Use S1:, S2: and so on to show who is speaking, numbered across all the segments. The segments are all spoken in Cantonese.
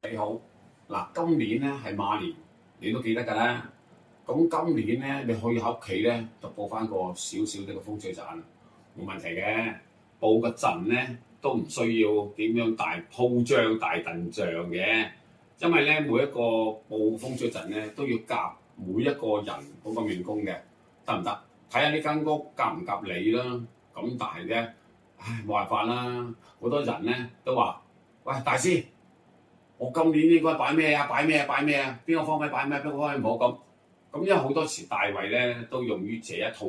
S1: 你好，嗱，今年咧係馬年，你都記得㗎啦。咁今年咧，你可以喺屋企咧就佈翻個少少啲嘅風水陣，冇問題嘅。佈個陣咧都唔需要點樣大鋪張、大陣仗嘅，因為咧每一個佈風水陣咧都要夾每一個人嗰個命宮嘅，得唔得？睇下呢間屋夾唔夾你啦。咁但係咧，唉，冇辦法啦，好多人咧都話：喂，大師！我今年應該擺咩啊？擺咩啊？擺咩啊？邊個方位擺咩？邊個方位唔好咁？咁因為好多時大位咧都用於這一套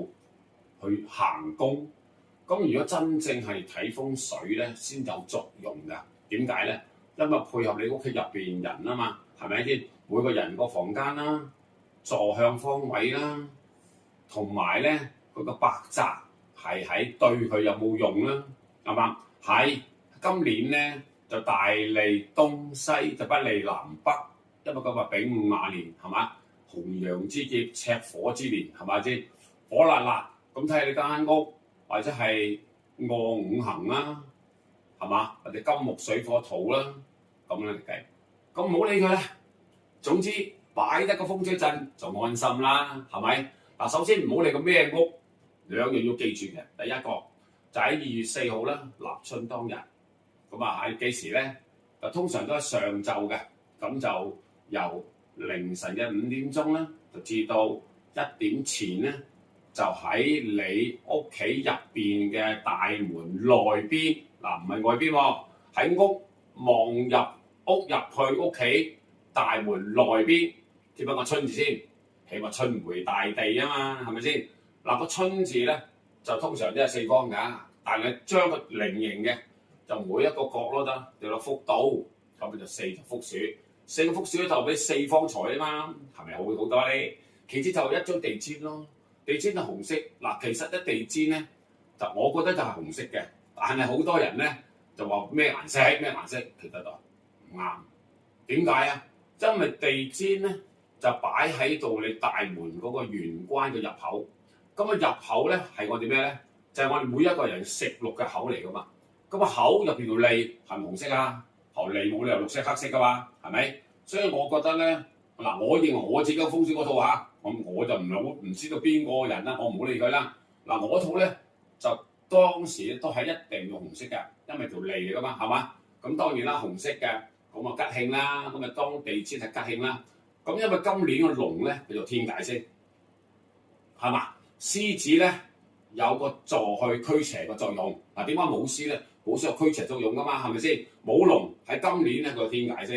S1: 去行宮。咁如果真正係睇風水咧，先有作用㗎。點解咧？因為配合你屋企入邊人啊嘛，係咪先？每個人個房間啦、坐向方位啦，同埋咧佢個百宅係喺對佢有冇用啦，係嘛？係今年咧。就大利東西就不利南北，因為今日丙午馬年係嘛？紅陽之劫，赤火之年係咪先？火辣辣咁睇下你間屋，或者係卧五行啦，係嘛？或者金木水火土啦，咁樣嚟計。咁唔好理佢啦。總之擺得個風水陣就安心啦，係咪？嗱，首先唔好理個咩屋，兩樣要記住嘅。第一個就喺2月4號啦，立春當日。咁啊喺幾時咧？就通常都係上晝嘅，咁就由凌晨嘅5點鐘咧，就至到1點前咧，就喺你屋企入邊嘅大門內邊，嗱唔係外邊喎，喺屋望入屋入去屋企大門內邊貼返個春字先，起碼春回大地啊嘛，係咪先？嗱個春字咧就通常都係四方㗎，但係將個菱形嘅。就每一個角落得掉落福到，咁就4就福鼠，4個福鼠就俾4方財啊嘛，係咪好多咧？其次就一張地氈咯，地氈係紅色。嗱，其實一地氈咧，就我覺得就係紅色嘅，但係好多人咧就話咩顏色咩顏色，其實就唔啱。點解啊？因為地氈咧就擺喺度你大門嗰個玄關嘅入口，咁啊入口咧係我哋咩咧？就係我哋每一個人食祿嘅口嚟噶嘛。咁個口入邊條脷係咪紅色啊？條脷冇理由綠色黑色噶嘛，係咪？所以我覺得咧，嗱，我認為我自己嘅風水嗰套嚇，我就唔知道邊個人啦，我唔好理佢啦。嗱，我套咧就當時都係一定用紅色嘅，因為條脷嚟噶嘛，係嘛？咁當然啦，紅色嘅咁啊吉慶啦，咁啊當地氈係吉慶啦。咁因為今年個龍咧叫做天解星，係嘛？獅子咧有個助去驅邪嘅作用。嗱，點解冇獅咧？冇需要驅邪作用噶嘛，係咪先？冇龍喺今年咧個天解星。